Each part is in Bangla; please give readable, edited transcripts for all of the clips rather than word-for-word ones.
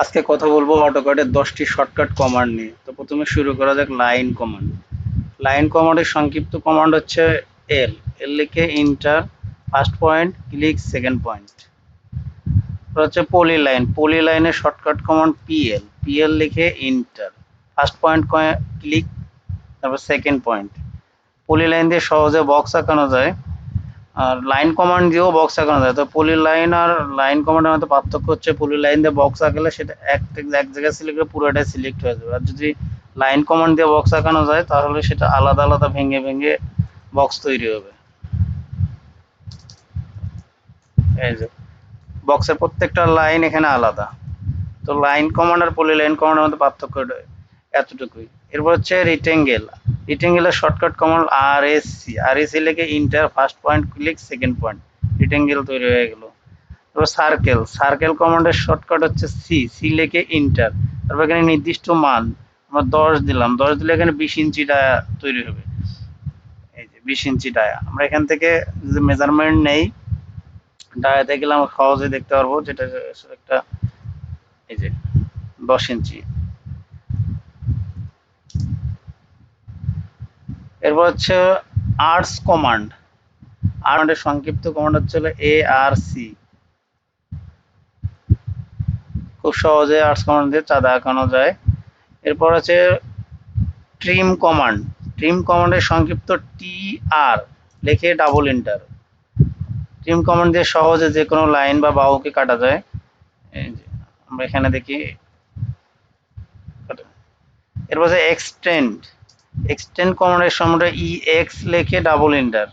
আজকে কথা বলবো অটোক্যাডের 10টি শর্টকাট কমান্ড নিয়ে। তো প্রথমে শুরু করা যাক লাইন কমান্ড। লাইন কমান্ডের সংক্ষিপ্ত কমান্ড হচ্ছে এল। এল লিখে enter, first point click, second point. হচ্ছে পলি লাইন। পলি লাইনের শর্টকাট কমান্ড পিএল। পিএল লিখে ইন্টার, ফার্স্ট পয়েন্ট ক্লিক, তারপর সেকেন্ড পয়েন্ট। পলি লাইন দিয়ে সহজে বক্স আঁকানো যায়, আর লাইন কমান্ড দিয়েও বক্স আঁকানো যায়। তো পলি লাইন আর লাইন কমান্ডের মধ্যে পার্থক্য হচ্ছে পলি লাইন দিয়ে বক্স আঁকালে সেটা এক জায়গায় সিলেক্ট করে পুরোটাই সিলেক্ট হয়ে যাবে, আর যদি লাইন কমান্ড দিয়ে বক্স আঁকানো যায় তাহলে সেটা আলাদা আলাদা ভেঙে ভেঙে বক্স তৈরি হবে। এই যে বক্সের প্রত্যেকটা লাইন এখানে আলাদা। তো লাইন কমান্ড আর পলি লাইন কমান্ডের মধ্যে পার্থক্য এতটুকুই। এরপর হচ্ছে রিটেঙ্গেল। রিটেঙ্গেলের shortcut command R S C. R S C লিখে enter, first point click, second point. Rectangle তৈরি হয়ে গেল। তারপর সার্কেল। সার্কেল কমান্ডের শর্টকাট হচ্ছে সি। সি লিখে ইন্টার, তারপর এখানে নির্দিষ্ট মান আমরা 10 দিলাম। 10 দিলে এখানে 20 ইঞ্চি ডায়া তৈরি হবে। এই যে 20 ইঞ্চি ডায়া। আমরা এখান থেকে যদি মেজারমেন্ট নেই, ডায়াতে গেলে আমরা সহজে দেখতে পারবো যেটা একটা, এই যে 10 ইঞ্চি। এরপর হচ্ছে আর্টস কমান্ড। আর্টের সংক্ষিপ্ত কমান্ড হচ্ছে এ আর সি। খুব সহজে আর্টস কমান্ড দিয়ে চাঁদা আঁকানো যায়। এরপর আছে ট্রিম কমান্ড। ট্রিম কমান্ডের সংক্ষিপ্ত টি আর লিখে ডাবল এন্টার। ট্রিম কমান্ড দিয়ে সহজে যে কোনো লাইন বা বাহুকে কাটা যায়। এই যে আমরা এখানে দেখি। এরপর আছে এক্সটেন্ড। এক্সটেন্ড কমান্ডের সামনে ই এক্স লিখে ডাবল এন্টার।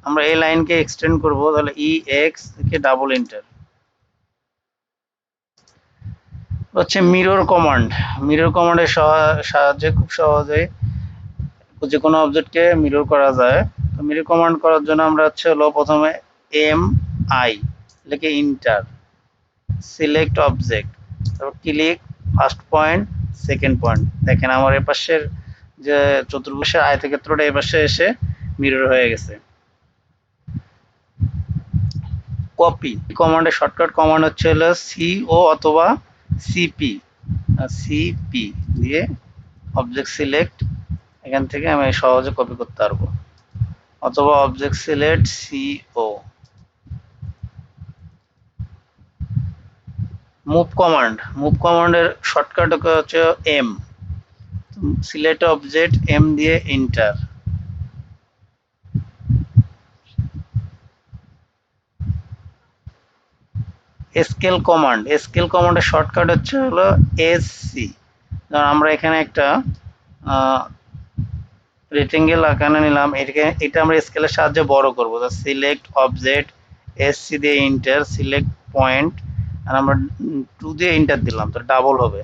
আমরা এই লাইনকে এক্সটেন্ড করব, তাহলে ই এক্স লিখে ডাবল এন্টার। হচ্ছে মিরর কমান্ড। মিরর কমান্ডের সাহায্যে খুব সহজে যে কোনো অবজেক্টকে মিরর করা যায়। তো মিরর কমান্ড করার জন্য আমরা হলো প্রথমে এম আই লিখে ইন্টার, সিলেক্ট অবজেক্ট, তারপর click, first point, second point. দেখেন আমার এ পাশের যে চতুর্ভুজের আয়তক্ষেত্রটা এ পাশে এসে মিরর হয়ে গেছে। কপি কমান্ডের শর্টকাট কমান্ড হলো সিও অথবা C. P C object select, এখান থেকে আমি সহজে কপি করতে পারবো, অথবা object select C. Move command. Move কমান্ডের শর্টকাট হচ্ছে এম। সিলেক্ট অবজেক্ট, এম দিয়ে এন্টার। Scale command. স্কেল কমান্ডের শর্টকাট হলো এস সি। আমরা এখানে একটা রেক্টেঙ্গেল আকারে নিলাম, এটা আমরা স্কেলের সাহায্যে বড় করব। সিলেক্ট অবজেক্ট, এস সি দিয়ে এন্টার, সিলেক্ট পয়েন্ট, আর আমরা 2 দিয়ে এন্টার দিলাম, তো ডাবল হবে।